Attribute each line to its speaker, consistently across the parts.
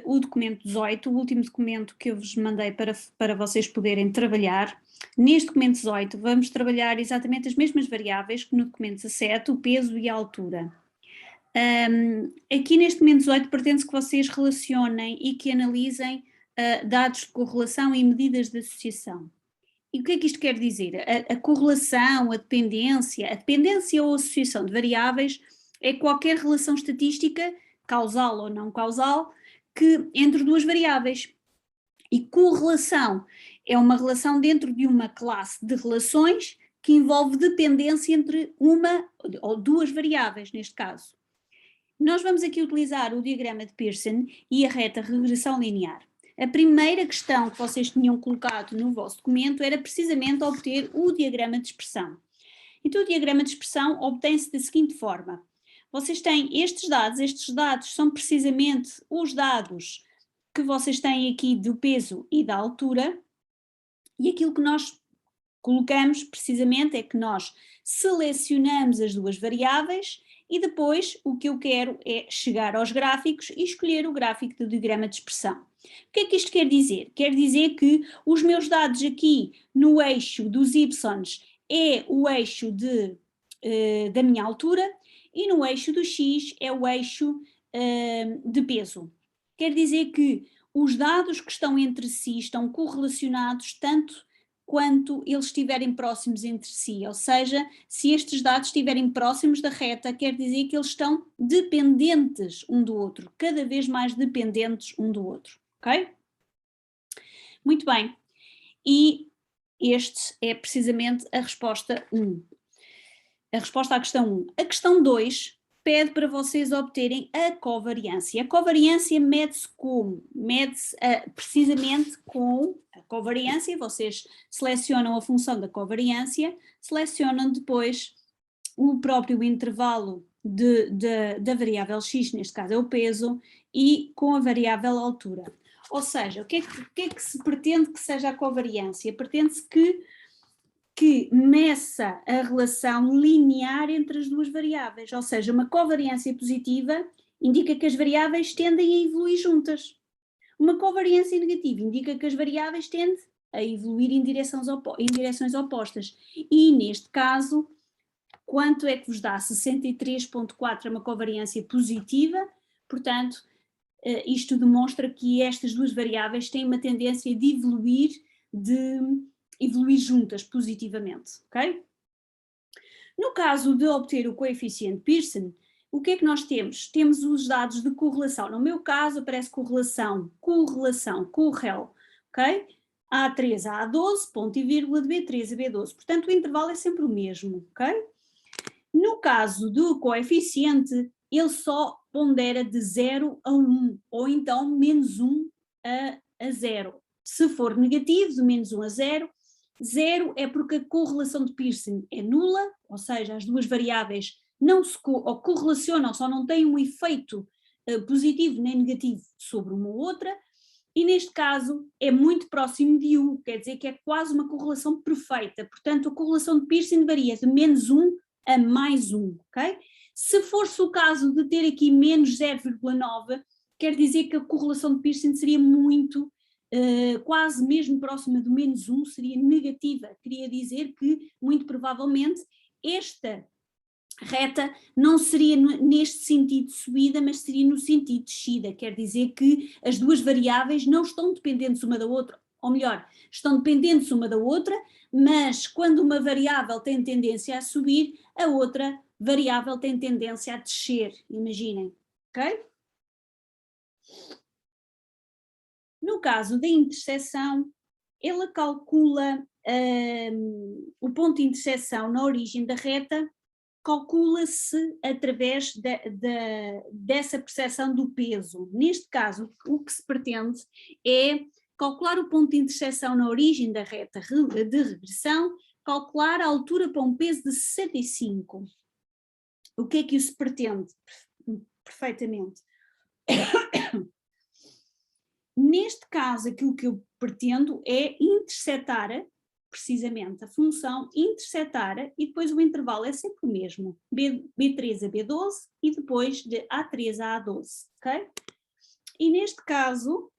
Speaker 1: o documento 18, o último documento que eu vos mandei para vocês poderem trabalhar. Neste documento 18 vamos trabalhar exatamente as mesmas variáveis que no documento 17, o peso e a altura. Aqui neste documento 18 pretende-se que vocês relacionem e que analisem dados de correlação e medidas de associação. E o que é que isto quer dizer? A correlação, a dependência ou associação de variáveis é qualquer relação estatística, causal ou não causal, entre duas variáveis. E correlação é uma relação dentro de uma classe de relações que envolve dependência entre uma ou duas variáveis, neste caso. Nós vamos aqui utilizar o diagrama de Pearson e a reta regressão linear. A primeira questão que vocês tinham colocado no vosso documento era precisamente obter o diagrama de expressão. Então o diagrama de expressão obtém-se da seguinte forma. Vocês têm estes dados são precisamente os dados que vocês têm aqui do peso e da altura, e aquilo que nós colocamos precisamente é que nós selecionamos as duas variáveis e depois o que eu quero é chegar aos gráficos e escolher o gráfico do diagrama de expressão. O que é que isto quer dizer? Quer dizer que os meus dados aqui no eixo dos y é o eixo da minha altura e no eixo do x é o eixo de peso. Quer dizer que os dados que estão entre si estão correlacionados tanto quanto eles estiverem próximos entre si, ou seja, se estes dados estiverem próximos da reta, quer dizer que eles estão dependentes um do outro, cada vez mais dependentes um do outro, ok? Muito bem, e este é precisamente a resposta 1. A resposta à questão 1. A questão 2 pede para vocês obterem a covariância. A covariância mede-se como? Mede-se precisamente com a covariância, vocês selecionam a função da covariância, selecionam depois o próprio intervalo da variável x, neste caso é o peso, e com a variável altura. Ou seja, o que é que se pretende que seja a covariância? Pretende-se que meça a relação linear entre as duas variáveis, ou seja, uma covariância positiva indica que as variáveis tendem a evoluir juntas. Uma covariância negativa indica que as variáveis tendem a evoluir em direções opostas. E neste caso, quanto é que vos dá? 63,4 é uma covariância positiva, portanto, isto demonstra que estas duas variáveis têm uma tendência de evoluir juntas positivamente, ok? No caso de obter o coeficiente Pearson, o que é que nós temos? Temos os dados de correlação. No meu caso aparece correl, ok? A3 a A12, ponto e vírgula de B3 a B12. Portanto, o intervalo é sempre o mesmo, ok? No caso do coeficiente, ele só pondera de 0 a 1, ou então menos 1 a 0. Se for negativo, de menos 1 a 0, 0 é porque a correlação de Pearson é nula, ou seja, as duas variáveis não se correlacionam, só não têm um efeito positivo nem negativo sobre uma ou outra, e neste caso é muito próximo de 1, quer dizer que é quase uma correlação perfeita, portanto a correlação de Pearson varia de menos 1 a mais 1, ok? Se fosse o caso de ter aqui menos 0,9, quer dizer que a correlação de Pearson seria muito, quase mesmo próxima do menos 1, seria negativa. Queria dizer que, muito provavelmente, esta reta não seria neste sentido de subida, mas seria no sentido de descida, quer dizer que as duas variáveis não estão dependentes uma da outra, ou melhor, estão dependentes uma da outra, mas quando uma variável tem tendência a subir, a outra variável tem tendência a descer, imaginem, ok? No caso da interseção, ela calcula o ponto de interseção na origem da reta, calcula-se através dessa percepção do peso. Neste caso, o que se pretende é calcular o ponto de interseção na origem da reta de regressão, calcular a altura para um peso de 65. O que é que isso pretende? Perfeitamente. Neste caso, aquilo que eu pretendo é interceptar precisamente a função, interceptar, e depois o intervalo é sempre o mesmo, B3 a B12 e depois de A3 a A12, ok? E neste caso,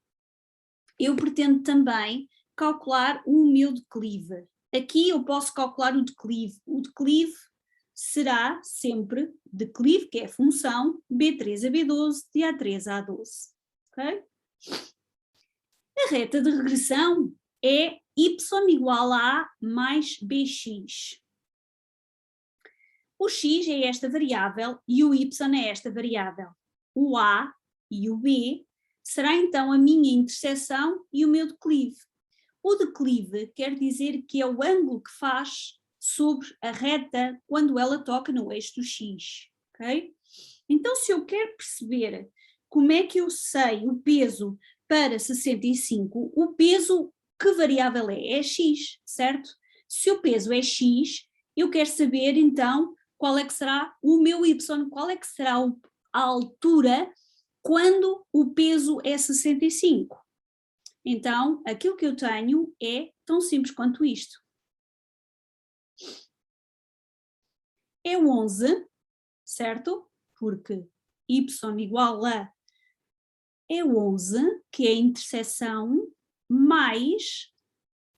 Speaker 1: eu pretendo também calcular o meu declive. Aqui eu posso calcular o declive. O declive será sempre declive, que é a função B3 a B12 de A3 a A12. Okay? A reta de regressão é y igual a A mais bx. O x é esta variável e o y é esta variável. O A e o B será então a minha interseção e o meu declive. O declive quer dizer que é o ângulo que faz sobre a reta quando ela toca no eixo do x. Okay? Então, se eu quero perceber como é que eu sei o peso para 65, o peso, que variável é? É x, certo? Se o peso é x, eu quero saber então qual é que será o meu y, qual é que será a altura quando o peso é 65. Então, aquilo que eu tenho é tão simples quanto isto. É 11, certo? Porque y igual a é 11, que é a interseção, mais,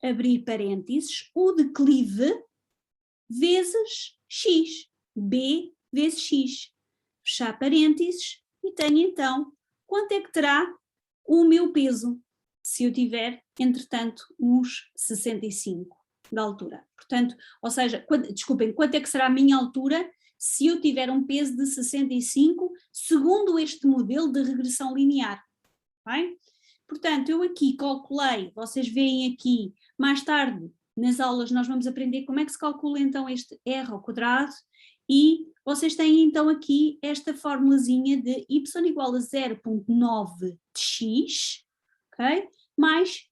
Speaker 1: abrir parênteses, o declive vezes x, b vezes x. Fechar parênteses e tenho então quanto é que terá o meu peso, se eu tiver, entretanto, uns 65 de altura. Portanto, ou seja, desculpem, quanto é que será a minha altura se eu tiver um peso de 65, segundo este modelo de regressão linear. Bem? Portanto, eu aqui calculei, vocês veem aqui, mais tarde nas aulas nós vamos aprender como é que se calcula então este r ao quadrado e vocês têm então aqui esta formulazinha de y igual a 0,9 de x, ok? Mais